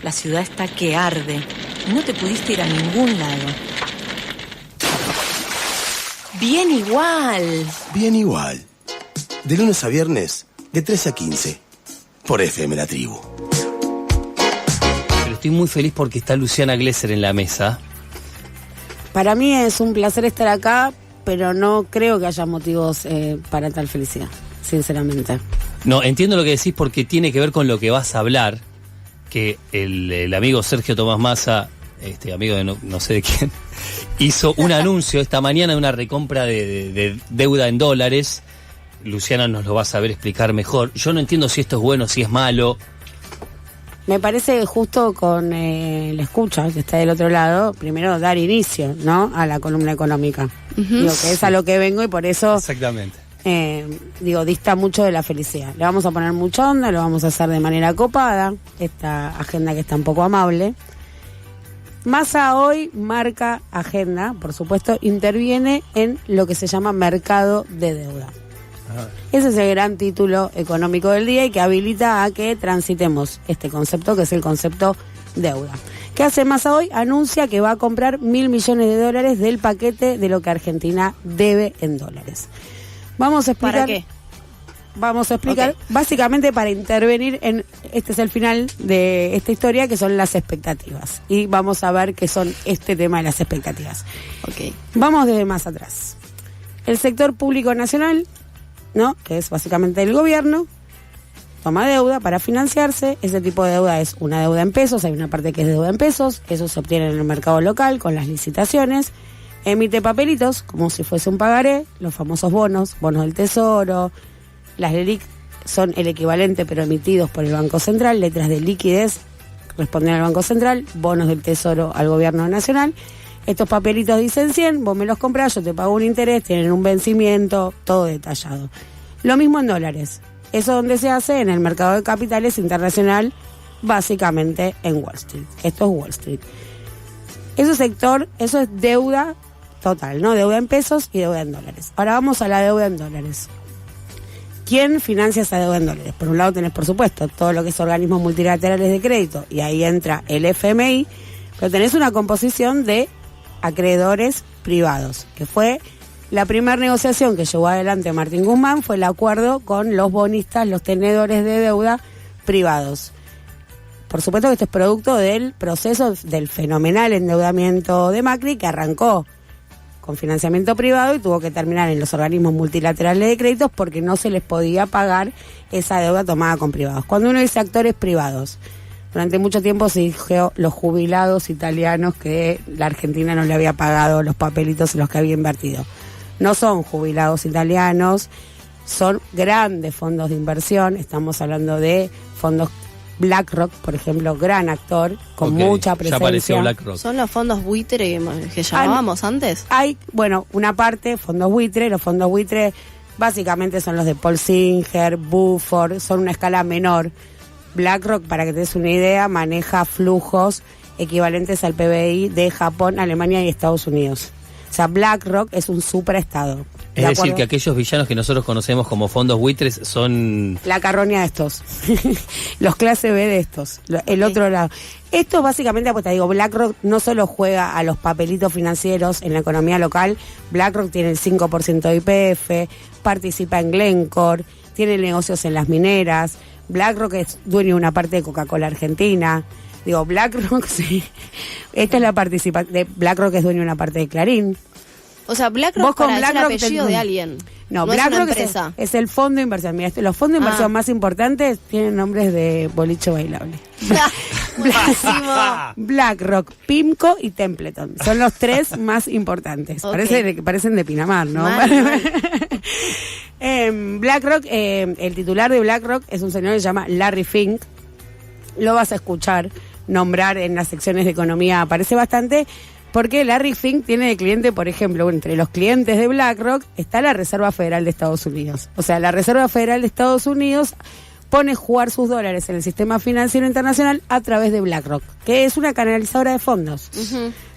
La ciudad está que arde. No te pudiste ir a ningún lado. Bien igual. Bien igual. De lunes a viernes, de 13 a 15. Por FM La Tribu. Pero estoy muy feliz porque está Luciana Glesser en la mesa. Para mí es un placer estar acá, pero no creo que haya motivos para tal felicidad, sinceramente. No, entiendo lo que decís porque tiene que ver con lo que vas a hablar, que el amigo Sergio Tomás Massa, amigo de no sé de quién, hizo un anuncio esta mañana de una recompra de deuda en dólares. Luciana nos lo va a saber explicar mejor. Yo no entiendo si esto es bueno, si es malo. Me parece justo con la escucha que está del otro lado, primero dar inicio, ¿no?, a la columna económica. Digo que es a lo que vengo y por eso... Exactamente. Dista mucho de la felicidad. Le vamos a poner mucha onda, lo vamos a hacer de manera copada, esta agenda que está un poco amable. Massa hoy marca agenda, por supuesto, interviene en lo que se llama mercado de deuda. Ese es el gran título económico del día y que habilita a que transitemos este concepto, que es el concepto deuda. ¿Qué hace Massa hoy? Anuncia que va a comprar $1.000 millones del paquete de lo que Argentina debe en dólares. Vamos a explicar. ¿Para qué? Vamos a explicar, básicamente para intervenir en, este es el final de esta historia, que son las expectativas. Y vamos a ver qué son este tema de las expectativas. Vamos desde más atrás. El sector público nacional, ¿no?, que es básicamente el gobierno, toma deuda para financiarse. Ese tipo de deuda es una deuda en pesos, hay una parte que es deuda en pesos, eso se obtiene en el mercado local con las licitaciones. Emite papelitos como si fuese un pagaré, los famosos bonos del Tesoro. Las LELIQ son el equivalente pero emitidos por el Banco Central, letras de liquidez responden al Banco Central, bonos del Tesoro al Gobierno Nacional. Estos papelitos dicen 100, vos me los comprás, yo te pago un interés, tienen un vencimiento, todo detallado. Lo mismo en dólares. Eso donde se hace en el mercado de capitales internacional, básicamente en Wall Street. Esto es Wall Street. Eso es deuda total, ¿no? Deuda en pesos y deuda en dólares. Ahora vamos a la deuda en dólares. ¿Quién financia esa deuda en dólares? Por un lado tenés, por supuesto, todo lo que es organismos multilaterales de crédito, y ahí entra el FMI, pero tenés una composición de acreedores privados, que fue la primera negociación que llevó adelante Martín Guzmán, fue el acuerdo con los bonistas, los tenedores de deuda privados. Por supuesto que esto es producto del proceso del fenomenal endeudamiento de Macri, que arrancó con financiamiento privado y tuvo que terminar en los organismos multilaterales de créditos porque no se les podía pagar esa deuda tomada con privados. Cuando uno dice actores privados, durante mucho tiempo se dijo los jubilados italianos que la Argentina no le había pagado los papelitos en los que había invertido. No son jubilados italianos, son grandes fondos de inversión, estamos hablando de fondos BlackRock, por ejemplo, gran actor, con mucha presencia. Ya apareció BlackRock. ¿Son los fondos buitre que llamábamos antes? Hay, una parte, fondos buitre. Los fondos buitre básicamente son los de Paul Singer, Buford, son una escala menor. BlackRock, para que te des una idea, maneja flujos equivalentes al PBI de Japón, Alemania y Estados Unidos. O sea, BlackRock es un superestado. Es decir, que aquellos villanos que nosotros conocemos como fondos buitres son... La carroña de estos. Los clase B de estos. El otro lado. Esto básicamente, pues te digo, BlackRock no solo juega a los papelitos financieros en la economía local. BlackRock tiene el 5% de YPF, participa en Glencore, tiene negocios en las mineras. BlackRock es dueño de una parte de Coca-Cola Argentina. Digo, BlackRock, sí. Esta es la participación. BlackRock es dueño de una parte de Clarín. O sea, BlackRock es el apellido de alguien. No, no BlackRock es el fondo de inversión. Mira, los fondos de inversión más importantes tienen nombres de boliche bailable. BlackRock, PIMCO y Templeton. Son los tres más importantes. Parecen de Pinamar, ¿no? BlackRock, el titular de BlackRock es un señor que se llama Larry Fink. Lo vas a escuchar nombrar en las secciones de economía, aparece bastante. Porque Larry Fink tiene de cliente, por ejemplo, entre los clientes de BlackRock está la Reserva Federal de Estados Unidos. O sea, la Reserva Federal de Estados Unidos pone jugar sus dólares en el sistema financiero internacional a través de BlackRock, que es una canalizadora de fondos.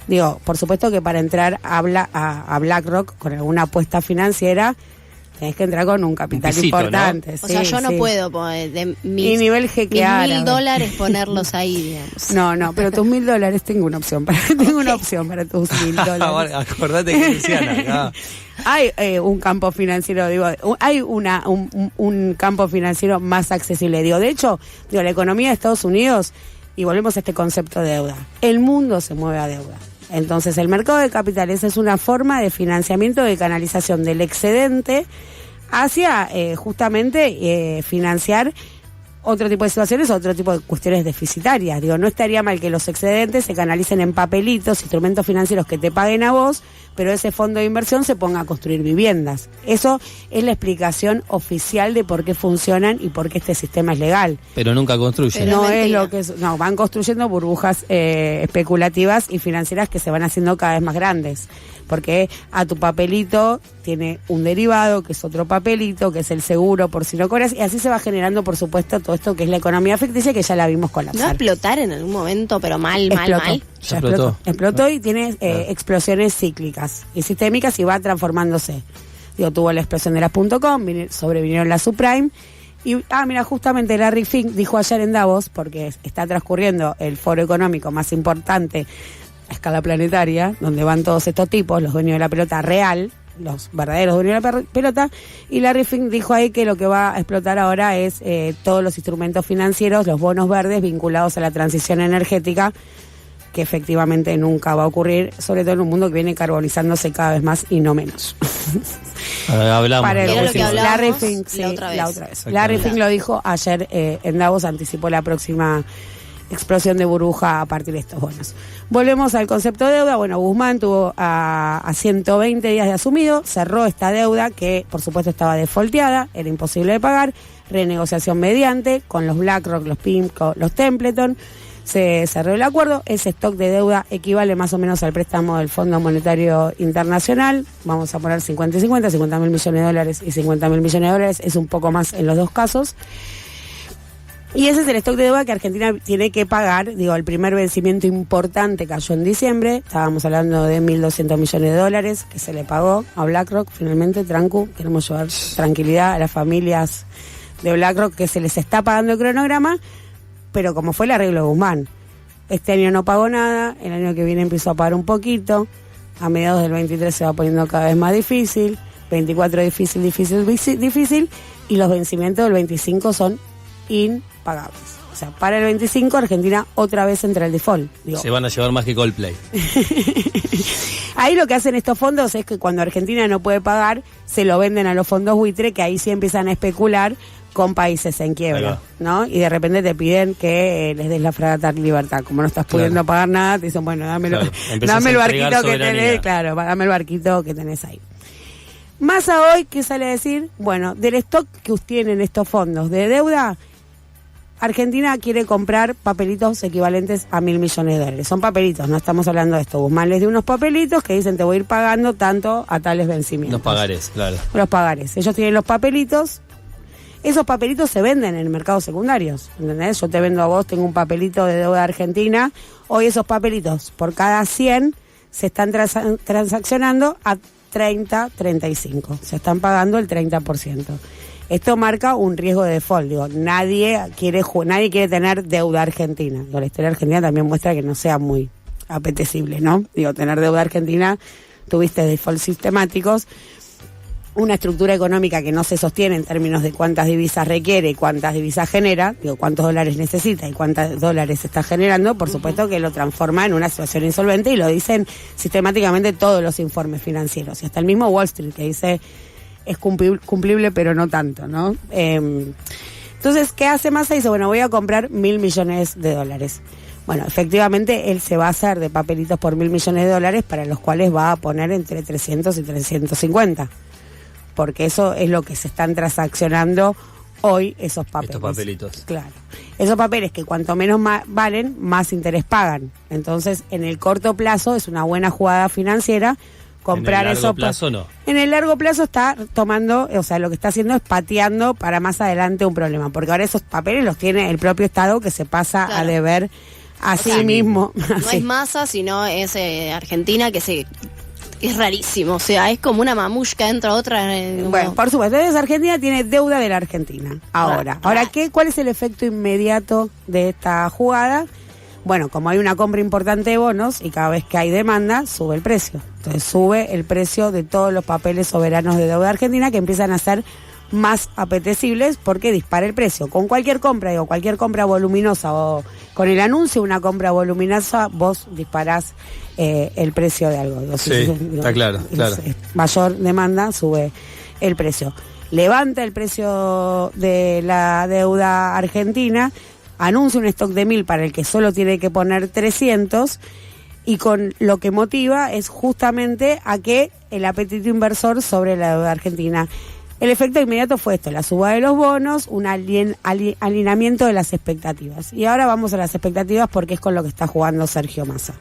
Digo, por supuesto que para entrar a BlackRock con alguna apuesta financiera Tenés que entrar con un capital importante. ¿no? Sí, o sea, yo no puedo poner de y nivel jequear, $1.000 ponerlos ahí, digamos. No, pero tus $1.000 tengo una opción para tus $1.000. Acordate que Luciana. Hay un campo financiero, digo, hay un campo financiero más accesible. Digo, de hecho, la economía de Estados Unidos, y volvemos a este concepto de deuda, el mundo se mueve a deuda. Entonces, el mercado de capitales es una forma de financiamiento, de canalización del excedente hacia justamente financiar otro tipo de situaciones, otro tipo de cuestiones deficitarias. Digo, no estaría mal que los excedentes se canalicen en papelitos, instrumentos financieros que te paguen a vos, pero ese fondo de inversión se ponga a construir viviendas. Eso es la explicación oficial de por qué funcionan y por qué este sistema es legal. Pero nunca construyen. No es lo que es, no, van construyendo burbujas especulativas y financieras que se van haciendo cada vez más grandes. Porque a tu papelito tiene un derivado, que es otro papelito, que es el seguro por si no cobras, y así se va generando, por supuesto, todo esto que es la economía ficticia, que ya la vimos colapsar. ¿No va a explotar en algún momento, pero mal? Ya explotó y tiene explosiones cíclicas y sistémicas y va transformándose. Digo, tuvo la explosión de las .com, sobrevinieron las subprime. Y, mira, justamente Larry Fink dijo ayer en Davos, porque está transcurriendo el foro económico más importante a escala planetaria, donde van todos estos tipos, los dueños de la pelota real, los verdaderos dueños de la pelota, y Larry Fink dijo ahí que lo que va a explotar ahora es todos los instrumentos financieros, los bonos verdes vinculados a la transición energética, que efectivamente nunca va a ocurrir, sobre todo en un mundo que viene carbonizándose cada vez más y no menos. Hablamos. Larry Fink, sí, la otra vez. Larry Fink lo dijo ayer en Davos, anticipó la próxima explosión de burbuja a partir de estos bonos. Volvemos al concepto de deuda. Bueno, Guzmán tuvo a 120 días de asumido, cerró esta deuda que por supuesto estaba defaulteada, era imposible de pagar, renegociación mediante con los BlackRock, los PIMCO, los Templeton, se cerró el acuerdo. Ese stock de deuda equivale más o menos al préstamo del Fondo Monetario Internacional, vamos a poner 50 y 50, $50.000 millones y $50.000 millones, es un poco más en los dos casos. Y ese es el stock de deuda que Argentina tiene que pagar. Digo, el primer vencimiento importante cayó en diciembre. Estábamos hablando de $1.200 millones que se le pagó a BlackRock. Finalmente, trancu, queremos llevar tranquilidad a las familias de BlackRock que se les está pagando el cronograma, pero como fue el arreglo de Guzmán. Este año no pagó nada, el año que viene empezó a pagar un poquito, a mediados del 23 se va poniendo cada vez más difícil, 24 difícil, y los vencimientos del 25 son impagables. O sea, para el 25 Argentina otra vez entra el default. Digo, se van a llevar más que Coldplay. Ahí lo que hacen estos fondos es que cuando Argentina no puede pagar, se lo venden a los fondos buitre, que ahí sí empiezan a especular con países en quiebra, ¿no? Y de repente te piden que les des la fragata Libertad. Como no estás pudiendo pagar nada, te dicen, bueno, dame el barquito que tenés, dame el barquito que tenés ahí. Massa hoy, ¿qué sale a decir? Bueno, del stock que tienen estos fondos de deuda, Argentina quiere comprar papelitos equivalentes a $1.000 millones. Son papelitos, no estamos hablando de esto. Guzmán les dio unos papelitos que dicen te voy a ir pagando tanto a tales vencimientos. Los pagarés, claro. Los pagarés. Ellos tienen los papelitos. Esos papelitos se venden en el mercado secundarios, ¿entendés? Yo te vendo a vos, tengo un papelito de deuda argentina. Hoy esos papelitos, por cada 100, se están transaccionando a 30, 35. Se están pagando el 30%. Esto marca un riesgo de default. Digo, nadie quiere tener deuda argentina. Digo, la historia argentina también muestra que no sea muy apetecible, ¿no? Digo, tener deuda argentina, tuviste default sistemáticos, una estructura económica que no se sostiene en términos de cuántas divisas requiere y cuántas divisas genera, digo, cuántos dólares necesita y cuántos dólares está generando, por supuesto que lo transforma en una situación insolvente, y lo dicen sistemáticamente todos los informes financieros, y hasta el mismo Wall Street, que dice es cumplible pero no tanto, ¿no? Entonces, ¿qué hace Massa? Dice, bueno, voy a comprar $1.000 millones. Bueno, efectivamente, él se va a hacer de papelitos por $1.000 millones, para los cuales va a poner entre 300 y 350. Porque eso es lo que se están transaccionando hoy, esos papeles. Estos papelitos. Claro. Esos papeles que cuanto menos valen, más interés pagan. Entonces, en el corto plazo es una buena jugada financiera comprar esos. ¿En el largo plazo no? En el largo plazo está tomando, o sea, lo que está haciendo es pateando para más adelante un problema. Porque ahora esos papeles los tiene el propio Estado, que se pasa a deber a sí mismo. No es Massa, sino es Argentina, que que es rarísimo, o sea, es como una mamushka dentro de otra. Bueno, por supuesto, entonces Argentina tiene deuda de la Argentina. Ahora, ¿cuál es el efecto inmediato de esta jugada? Bueno, como hay una compra importante de bonos y cada vez que hay demanda, sube el precio. Entonces sube el precio de todos los papeles soberanos de deuda argentina que empiezan a ser más apetecibles porque dispara el precio. Con cualquier compra, cualquier compra voluminosa o con el anuncio de una compra voluminosa, vos disparás el precio de algo. Sí, está claro. Mayor demanda, sube el precio. Levanta el precio de la deuda argentina, anuncia un stock de 1.000 para el que solo tiene que poner 300 y con lo que motiva es justamente a que el apetito inversor sobre la deuda argentina. El efecto inmediato fue esto, la suba de los bonos, un alineamiento de las expectativas. Y ahora vamos a las expectativas porque es con lo que está jugando Sergio Massa.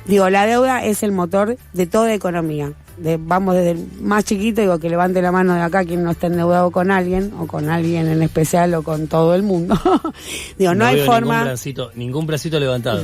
Digo, la deuda es el motor de toda economía. Vamos desde el más chiquito, que levante la mano de acá quien no esté endeudado con alguien, o con alguien en especial, o con todo el mundo. No hay forma... Ningún bracito levantado.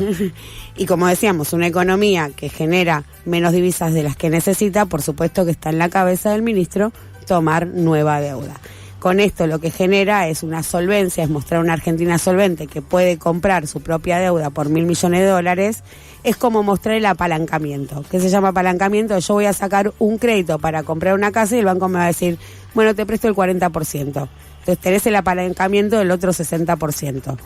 Y como decíamos, una economía que genera menos divisas de las que necesita, por supuesto que está en la cabeza del ministro tomar nueva deuda. Con esto lo que genera es una solvencia, es mostrar una Argentina solvente que puede comprar su propia deuda por $1.000 millones, es como mostrar el apalancamiento. ¿Qué se llama apalancamiento? Yo voy a sacar un crédito para comprar una casa y el banco me va a decir, bueno, te presto el 40%. Entonces tenés el apalancamiento del otro 60%.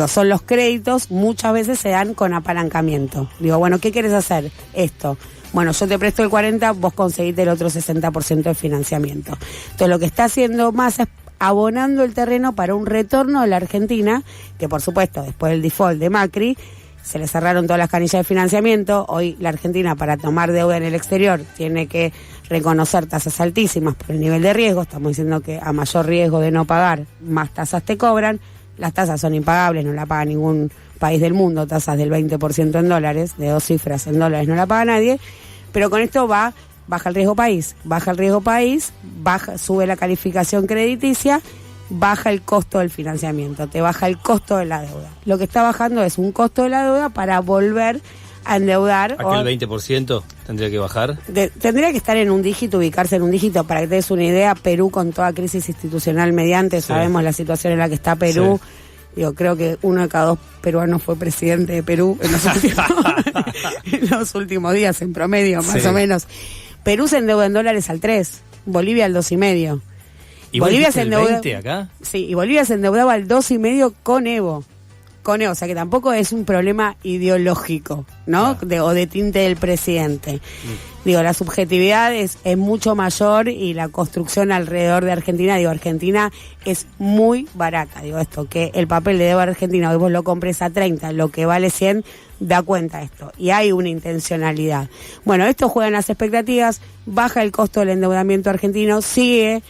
Son los créditos, muchas veces se dan con apalancamiento. Bueno, ¿qué quieres hacer? Esto. Bueno, yo te presto el 40%, vos conseguiste el otro 60% de financiamiento. Entonces lo que está haciendo Massa es abonando el terreno para un retorno de la Argentina, que por supuesto, después del default de Macri, se le cerraron todas las canillas de financiamiento. Hoy la Argentina, para tomar deuda en el exterior, tiene que reconocer tasas altísimas por el nivel de riesgo. Estamos diciendo que a mayor riesgo de no pagar, más tasas te cobran. Las tasas son impagables, no la paga ningún país del mundo, tasas del 20% en dólares, de 2 cifras en dólares no la paga nadie, pero con esto baja el riesgo país, sube la calificación crediticia, baja el costo del financiamiento, te baja el costo de la deuda. Lo que está bajando es un costo de la deuda para volver a endeudar. ¿Aquel 20% tendría que bajar? Tendría que estar en un dígito, ubicarse en un dígito. Para que te des una idea, Perú con toda crisis institucional mediante, sabemos la situación en la que está Perú. Sí. Creo que 1 de cada 2 peruanos fue presidente de Perú en los últimos días, en promedio, más o menos. Perú se endeuda en dólares al 3%, Bolivia al 2,5%. ¿Y Bolivia se endeuda 20 acá? Sí, y Bolivia se endeudaba al 2,5% con Evo. O sea que tampoco es un problema ideológico, ¿no? O de tinte del presidente. La subjetividad es mucho mayor y la construcción alrededor de Argentina, Argentina es muy barata. Esto, que el papel de deuda argentina, hoy vos lo compres a 30, lo que vale 100, da cuenta esto. Y hay una intencionalidad. Bueno, esto juega en las expectativas, baja el costo del endeudamiento argentino, sigue...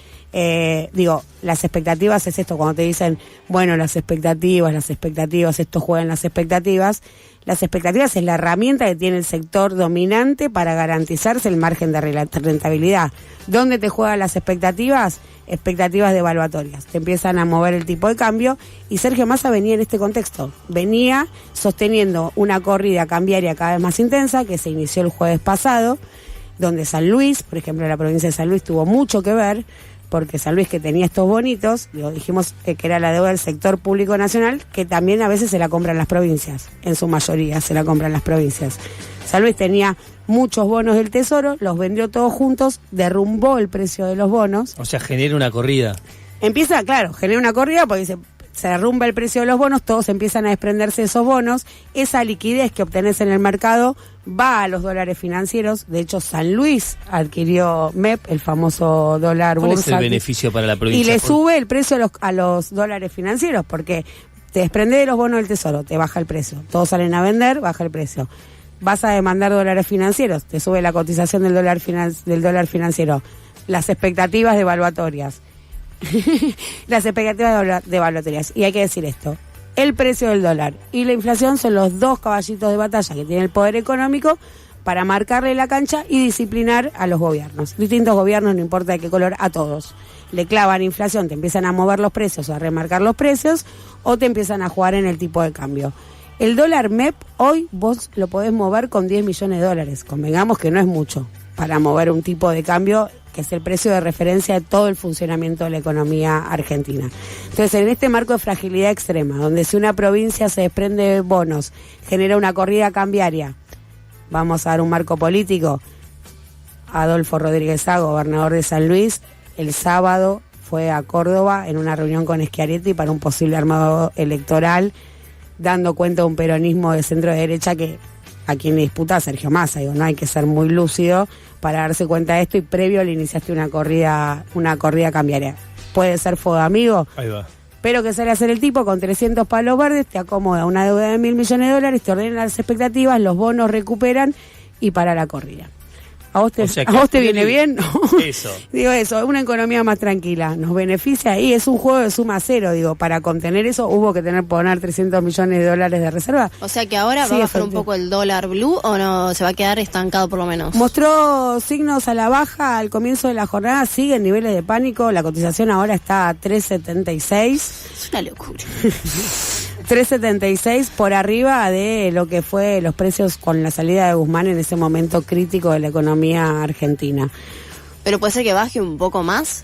las expectativas es esto, cuando te dicen, bueno, las expectativas, esto juega en las expectativas es la herramienta que tiene el sector dominante para garantizarse el margen de rentabilidad. ¿Dónde te juegan las expectativas? Expectativas devaluatorias. Te empiezan a mover el tipo de cambio y Sergio Massa venía en este contexto. Venía sosteniendo una corrida cambiaria cada vez más intensa que se inició el jueves pasado, donde San Luis, por ejemplo, la provincia de San Luis tuvo mucho que ver, porque San Luis, que tenía estos bonitos, dijimos que era la deuda del sector público nacional, que también a veces se la compran las provincias, en su mayoría se la compran las provincias. San Luis tenía muchos bonos del Tesoro, los vendió todos juntos, derrumbó el precio de los bonos. O sea, genera una corrida. Genera una corrida porque se derrumba el precio de los bonos, todos empiezan a desprenderse de esos bonos, esa liquidez que obtenés en el mercado va a los dólares financieros. De hecho, San Luis adquirió MEP, el famoso dólar bursátil. ¿Cuál es el beneficio para la provincia? Y le sube el precio a los dólares financieros, porque te desprende de los bonos del Tesoro, te baja el precio. Todos salen a vender, baja el precio. Vas a demandar dólares financieros, te sube la cotización del dólar financiero. Las expectativas devaluatorias. Las expectativas devaluatorias. Y hay que decir esto: el precio del dólar y la inflación son los dos caballitos de batalla que tiene el poder económico para marcarle la cancha y disciplinar a los gobiernos. Distintos gobiernos, no importa de qué color, a todos. Le clavan inflación, te empiezan a mover los precios o a remarcar los precios, o te empiezan a jugar en el tipo de cambio. El dólar MEP hoy vos lo podés mover con $10 millones. Convengamos que no es mucho. para mover un tipo de cambio que es el precio de referencia de todo el funcionamiento de la economía argentina. Entonces, en este marco de fragilidad extrema, donde si una provincia se desprende de bonos, genera una corrida cambiaria, vamos a dar un marco político, Adolfo Rodríguez Sá, gobernador de San Luis, el sábado fue a Córdoba en una reunión con Schiaretti para un posible armado electoral, dando cuenta de un peronismo de centro derecha que a quien le disputa a Sergio Massa. Digo, no hay que ser muy lúcido para darse cuenta de esto, y previo le iniciaste una corrida cambiaria. Puede ser fuego amigo. Ahí va. Pero que sale a hacer el tipo con 300 palos verdes, te acomoda una deuda de $1.000 millones, te ordena las expectativas, los bonos recuperan y para la corrida. ¿A vos te viene bien? Eso. Digo eso, una economía más tranquila, nos beneficia y es un juego de suma cero. Digo, para contener eso hubo que poner $300 millones de reserva. O sea que ahora va a bajar un poco el dólar blue, o no, se va a quedar estancado por lo menos. Mostró signos a la baja al comienzo de la jornada, sigue en niveles de pánico, la cotización ahora está a 3.76. Es una locura. 3.76 por arriba de lo que fue los precios con la salida de Guzmán en ese momento crítico de la economía argentina. ¿Pero puede ser que baje un poco más?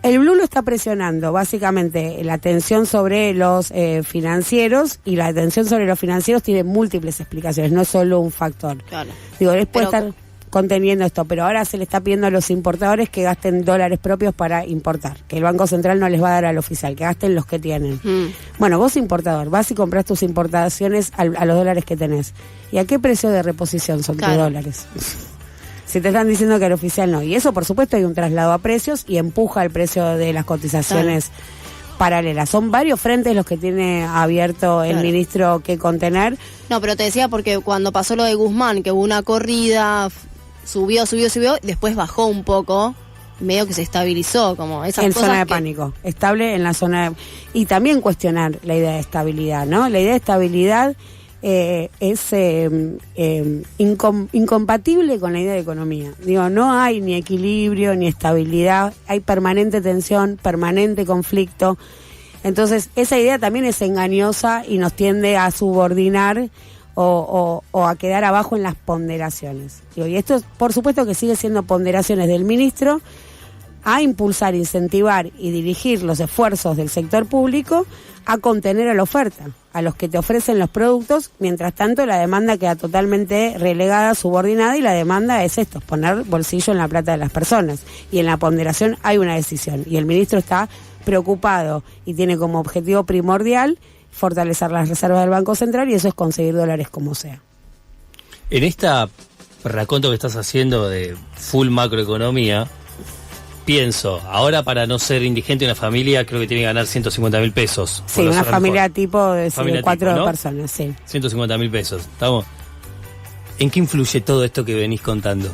El blue lo está presionando, básicamente, la tensión sobre los financieros, y la tensión sobre los financieros tiene múltiples explicaciones, no es solo un factor. Claro. Digo, él puede estar conteniendo esto, pero ahora se le está pidiendo a los importadores que gasten dólares propios para importar, que el Banco Central no les va a dar al oficial, que gasten los que tienen. Bueno, vos importador, vas y compras tus importaciones a los dólares que tenés. ¿Y a qué precio de reposición son tus dólares? Si te están diciendo que el oficial no. Y eso, por supuesto, hay un traslado a precios y empuja el precio de las cotizaciones paralelas. Son varios frentes los que tiene abierto el ministro que contener. No, pero te decía porque cuando pasó lo de Guzmán, que hubo una corrida, subió, después bajó un poco, medio que se estabilizó, como esas en cosas zona de pánico, estable en la zona de... Y también cuestionar la idea de estabilidad, ¿no? La idea de estabilidad es incompatible con la idea de economía. Digo, no hay ni equilibrio ni estabilidad, hay permanente tensión, permanente conflicto. Entonces, esa idea también es engañosa y nos tiende a subordinar o a quedar abajo en las ponderaciones. Digo, y esto, por supuesto, que sigue siendo ponderaciones del ministro a impulsar, incentivar y dirigir los esfuerzos del sector público a contener a la oferta, a los que te ofrecen los productos. Mientras tanto, la demanda queda totalmente relegada, subordinada, y la demanda es esto, poner bolsillo en la plata de las personas. Y en la ponderación hay una decisión, y el ministro está preocupado y tiene como objetivo primordial fortalecer las reservas del Banco Central, y eso es conseguir dólares como sea. En esta raconto que estás haciendo de full macroeconomía, pienso, ahora para no ser indigente una familia creo que tiene que ganar 150.000 pesos. Sí, una familia tipo de 4 personas, sí. 150.000 pesos, ¿estamos? ¿En qué influye todo esto que venís contando?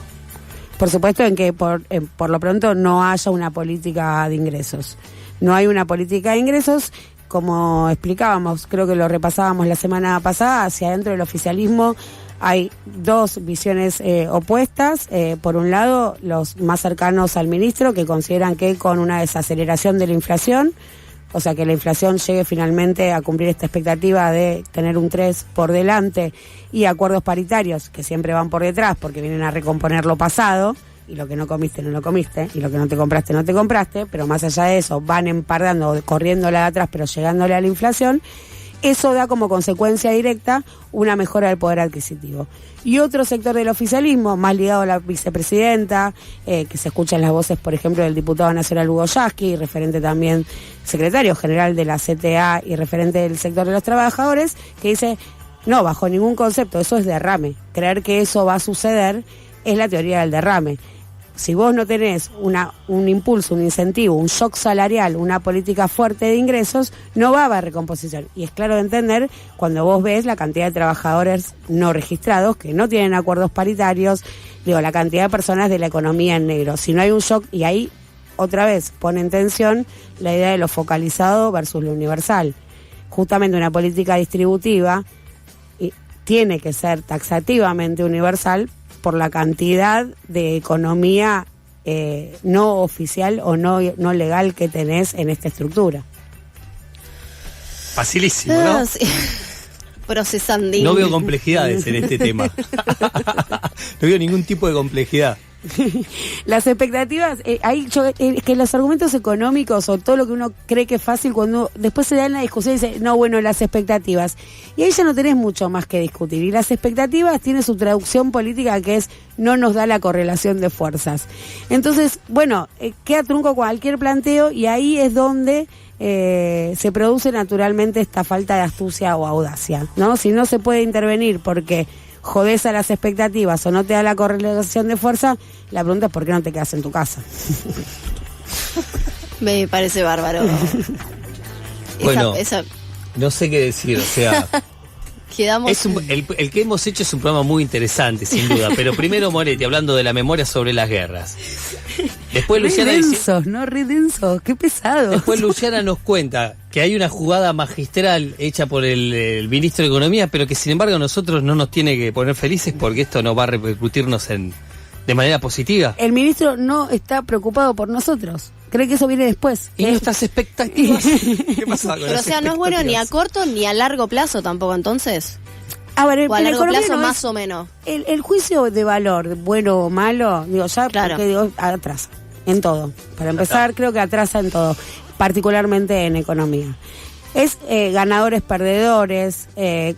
Por supuesto en que por lo pronto no haya una política de ingresos. No hay una política de ingresos, como explicábamos, creo que lo repasábamos la semana pasada, hacia adentro del oficialismo hay dos visiones opuestas. Por un lado, los más cercanos al ministro, que consideran que con una desaceleración de la inflación, o sea, que la inflación llegue finalmente a cumplir esta expectativa de tener un 3 por delante, y acuerdos paritarios que siempre van por detrás porque vienen a recomponer lo pasado, y lo que no comiste, no lo comiste, y lo que no te compraste, no te compraste, pero más allá de eso van empardando, corriéndole de atrás, pero llegándole a la inflación. Eso da como consecuencia directa una mejora del poder adquisitivo. Y otro sector del oficialismo, más ligado a la vicepresidenta, que se escuchan las voces, por ejemplo, del diputado nacional Hugo Yasky, referente también, secretario general de la CTA y referente del sector de los trabajadores, que dice, no, bajo ningún concepto, eso es derrame. Creer que eso va a suceder es la teoría del derrame. Si vos no tenés un impulso, un incentivo, un shock salarial, una política fuerte de ingresos, no va a haber recomposición. Y es claro de entender cuando vos ves la cantidad de trabajadores no registrados, que no tienen acuerdos paritarios, digo, la cantidad de personas de la economía en negro. Si no hay un shock, y ahí otra vez pone en tensión la idea de lo focalizado versus lo universal. Justamente una política distributiva tiene que ser taxativamente universal por la cantidad de economía no oficial o no legal que tenés en esta estructura. Facilísimo, ¿no? Sí. Procesandín. No veo complejidades en este tema. No veo ningún tipo de complejidad. Las expectativas, que los argumentos económicos o todo lo que uno cree que es fácil, cuando después se da en la discusión y dice, no, bueno, las expectativas. Y ahí ya no tenés mucho más que discutir. Y las expectativas tienen su traducción política, que es, no nos da la correlación de fuerzas. Entonces, bueno, queda trunco cualquier planteo, y ahí es donde se produce naturalmente esta falta de astucia o audacia, ¿no? Si no se puede intervenir porque jodés a las expectativas o no te da la correlación de fuerza, la pregunta es por qué no te quedas en tu casa. Me parece bárbaro. Bueno, no sé qué decir, o sea... Quedamos... el que hemos hecho es un programa muy interesante, sin duda, pero primero Moretti, hablando de la memoria sobre las guerras. Después Luciana re densos, qué pesado. Después Luciana nos cuenta que hay una jugada magistral hecha por el ministro de Economía, pero que sin embargo a nosotros no nos tiene que poner felices porque esto no va a repercutirnos de manera positiva. El ministro no está preocupado por nosotros. Cree que eso viene después. ¿Y nuestras expectativas? ¿Qué pasa con pero o sea, no es bueno ni a corto ni a largo plazo tampoco, entonces. A ver, o a largo plazo más o menos. El juicio de valor, bueno o malo, digo, ya claro. Porque digo, atrasa en todo. Para empezar, creo que atrasa en todo, particularmente en economía. Es ganadores, perdedores,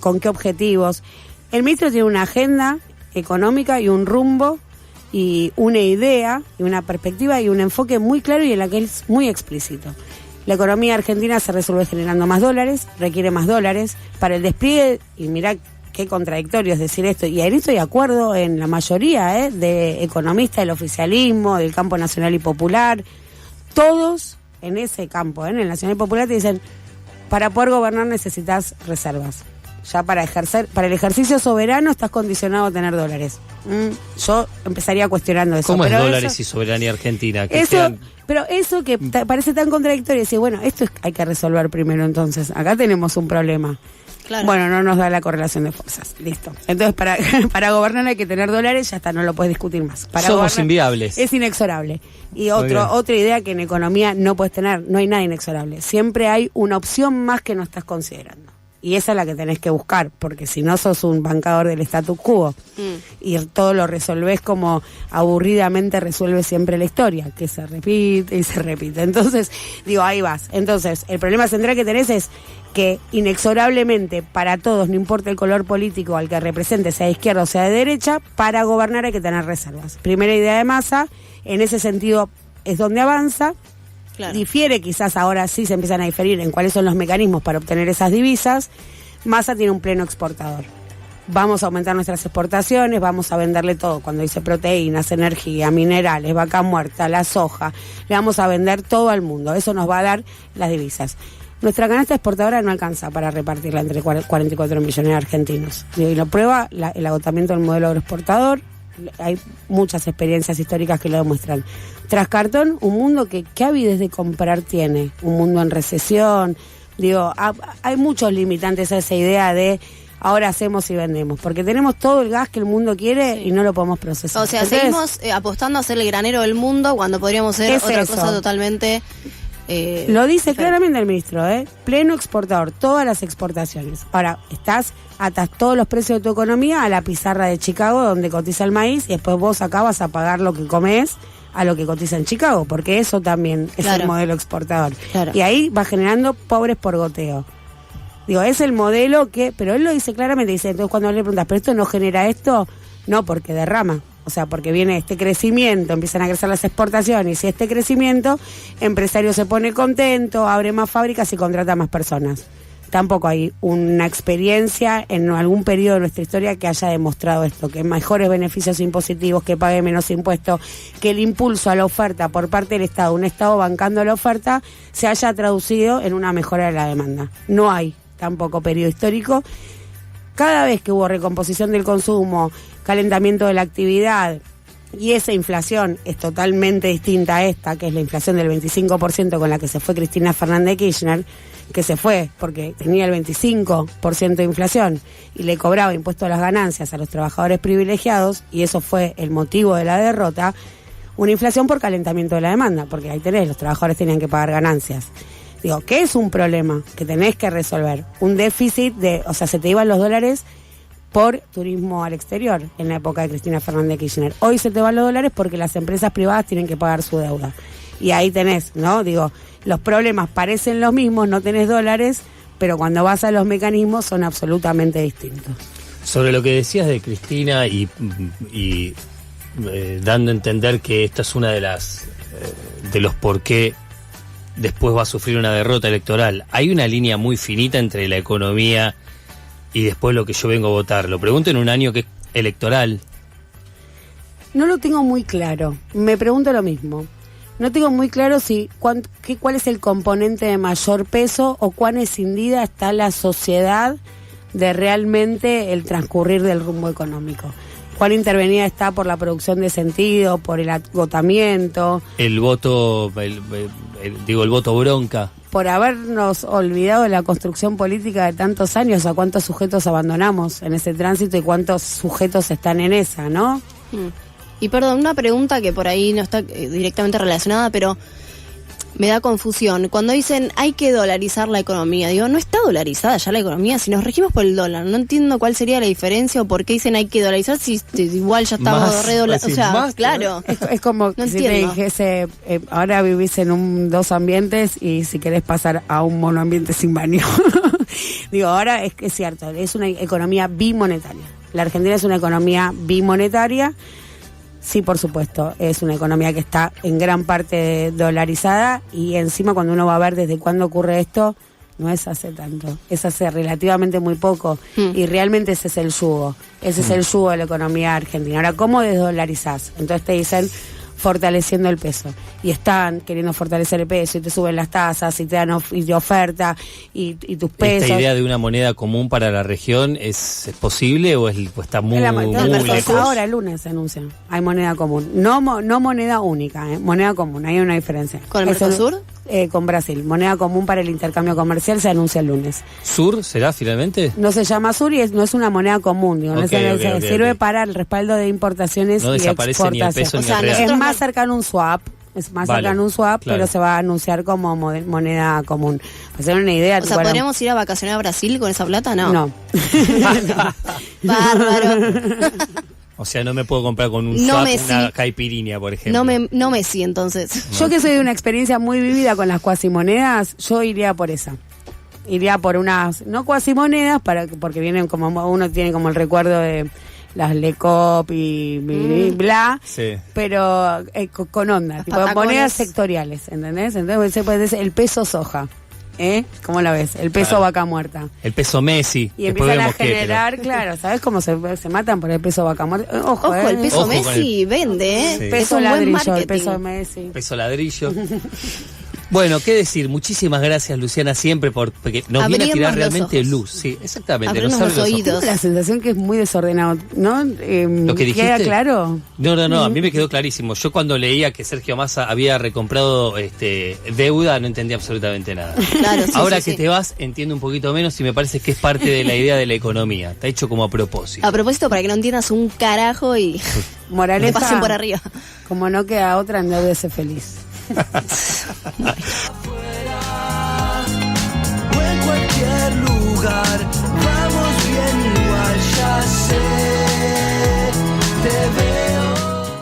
con qué objetivos. El ministro tiene una agenda económica y un rumbo y una idea y una perspectiva y un enfoque muy claro y en la que es muy explícito. La economía argentina se resuelve generando más dólares, requiere más dólares para el despliegue, y mirá qué contradictorio es decir esto, y ahí estoy de acuerdo en la mayoría de economistas del oficialismo, del campo nacional y popular, todos en ese campo, en el nacional y popular, te dicen, para poder gobernar necesitas reservas. Ya para el ejercicio soberano estás condicionado a tener dólares. Yo empezaría cuestionando eso. ¿Cómo pero es dólares y soberanía argentina? Pero eso que parece tan contradictorio, decir, bueno, esto hay que resolver primero entonces. Acá tenemos un problema. Claro. Bueno, no nos da la correlación de fuerzas. Listo. Entonces, para gobernar hay que tener dólares, ya está, no lo puedes discutir más. Somos inviables. Es inexorable. Y otra idea que en economía no puedes tener, no hay nada inexorable. Siempre hay una opción más que no estás considerando. Y esa es la que tenés que buscar, porque si no sos un bancador del status quo y todo lo resolvés como aburridamente resuelve siempre la historia, que se repite y se repite. Entonces, digo, ahí vas. Entonces, el problema central que tenés es que inexorablemente para todos, no importa el color político al que represente, sea de izquierda o sea de derecha, para gobernar hay que tener reservas. Primera idea de Massa, en ese sentido es donde avanza. Claro. Difiere, quizás ahora sí se empiezan a diferir en cuáles son los mecanismos para obtener esas divisas. Massa tiene un pleno exportador. Vamos a aumentar nuestras exportaciones, vamos a venderle todo. Cuando dice proteínas, energía, minerales, vaca muerta, la soja, le vamos a vender todo al mundo. Eso nos va a dar las divisas. Nuestra canasta exportadora no alcanza para repartirla entre 44 millones de argentinos. Y lo prueba el agotamiento del modelo agroexportador. Hay muchas experiencias históricas que lo demuestran. Tras cartón, un mundo que ¿qué avidez de comprar tiene? Un mundo en recesión. Digo, hay muchos limitantes a esa idea de ahora hacemos y vendemos, porque tenemos todo el gas que el mundo quiere y no lo podemos procesar. O sea, seguimos apostando a ser el granero del mundo cuando podríamos ser otra cosa totalmente... lo dice claramente el ministro, pleno exportador, todas las exportaciones. Ahora, atas todos los precios de tu economía a la pizarra de Chicago donde cotiza el maíz y después vos acá vas a pagar lo que comés a lo que cotiza en Chicago, porque eso también es el modelo exportador. Claro. Y ahí va generando pobres por goteo. Digo, es el modelo pero él lo dice claramente, dice, entonces cuando le preguntas, ¿pero esto no genera esto? No, porque derrama. O sea, porque viene este crecimiento, empiezan a crecer las exportaciones y este crecimiento, empresario se pone contento, abre más fábricas y contrata más personas. Tampoco hay una experiencia en algún periodo de nuestra historia que haya demostrado esto, que mejores beneficios impositivos, que pague menos impuestos, que el impulso a la oferta por parte del Estado, un Estado bancando la oferta, se haya traducido en una mejora de la demanda. No hay tampoco periodo histórico. Cada vez que hubo recomposición del consumo, calentamiento de la actividad, y esa inflación es totalmente distinta a esta, que es la inflación del 25% con la que se fue Cristina Fernández Kirchner, que se fue porque tenía el 25% de inflación y le cobraba impuesto a las ganancias a los trabajadores privilegiados, y eso fue el motivo de la derrota. Una inflación por calentamiento de la demanda, porque ahí tenés, los trabajadores tenían que pagar ganancias. Digo, ¿qué es un problema que tenés que resolver? Un déficit o sea, se te iban los dólares por turismo al exterior en la época de Cristina Fernández de Kirchner. Hoy se te van los dólares porque las empresas privadas tienen que pagar su deuda. Y ahí tenés, ¿no? Digo, los problemas parecen los mismos, no tenés dólares, pero cuando vas a los mecanismos son absolutamente distintos. Sobre lo que decías de Cristina y dando a entender que esta es una de las de los por qué después va a sufrir una derrota electoral. Hay una línea muy finita entre la economía y después lo que yo vengo a votar. Lo pregunto en un año que es electoral. No lo tengo muy claro. Me pregunto lo mismo. No tengo muy claro si cuál es el componente de mayor peso o cuán escindida está la sociedad de realmente el transcurrir del rumbo económico. Cuál intervenida está por la producción de sentido, por el agotamiento. El voto, el voto bronca. Por habernos olvidado de la construcción política de tantos años, a cuántos sujetos abandonamos en ese tránsito y cuántos sujetos están en esa, ¿no? Y perdón, una pregunta que por ahí no está directamente relacionada, pero me da confusión. Cuando dicen hay que dolarizar la economía, digo, no está dolarizada ya la economía, si nos regimos por el dólar. No entiendo cuál sería la diferencia o por qué dicen hay que dolarizar si igual ya estamos redolarizado. O sea, más, claro. Es como no si te dijese, ahora vivís en dos ambientes y si querés pasar a un monoambiente sin baño. Digo, ahora es cierto, es una economía bimonetaria. La Argentina es una economía bimonetaria. Sí, por supuesto, es una economía que está en gran parte dolarizada y encima cuando uno va a ver desde cuándo ocurre esto, no es hace tanto, es hace relativamente muy poco y realmente ese es el yugo, es el yugo de la economía argentina. Ahora, ¿cómo desdolarizás? Entonces te dicen fortaleciendo el peso y están queriendo fortalecer el peso y te suben las tasas y te dan oferta y tus pesos. ¿Esta idea de una moneda común para la región es posible o está muy lejos? Ahora el lunes se anuncia, hay moneda común, no moneda única, moneda común, hay una diferencia. ¿Con el Mercosur? Con Brasil, moneda común para el intercambio comercial se anuncia el lunes. ¿Sur será finalmente? No se llama Sur y no es una moneda común, digo, sirve para el respaldo de importaciones y exportaciones. Ni el peso ni el real. Es más cercano a un swap. Cercano a un swap, claro. Pero se va a anunciar como moneda común. Para hacer una idea. O sea, ¿podríamos ir a vacacionar a Brasil con esa plata? No. Bárbaro. O sea, no me puedo comprar con un swap una caipirinha, por ejemplo. No Messi, entonces. Yo que soy de una experiencia muy vivida con las cuasimonedas, yo iría por esa. Iría por unas, no cuasimonedas, porque vienen como, uno tiene como el recuerdo de las Lecop y bla, sí. Pero con onda, tipo monedas sectoriales, ¿entendés? Entonces puede ser el peso soja. ¿Cómo la ves? El peso vaca muerta. El peso Messi. Y empiezan a generar, claro, ¿sabes cómo se matan por el peso vaca muerta? Ojo, el peso Messi vende, Sí. Peso ladrillo, el peso Messi. Peso ladrillo. Bueno, qué decir, muchísimas gracias, Luciana, siempre porque nos viene a tirar realmente luz. Sí, exactamente. Abrimos los oídos. Tengo la sensación que es muy desordenado, ¿no? ¿Lo que dijiste? ¿Queda claro? No, a mí me quedó clarísimo. Yo cuando leía que Sergio Massa había recomprado deuda, no entendía absolutamente nada. Claro, Ahora que te vas, entiendo un poquito menos y me parece que es parte de la idea de la economía. Está hecho como a propósito. A propósito, para que no entiendas un carajo y moraleja, te pasen por arriba. Como no queda otra, endeudese feliz.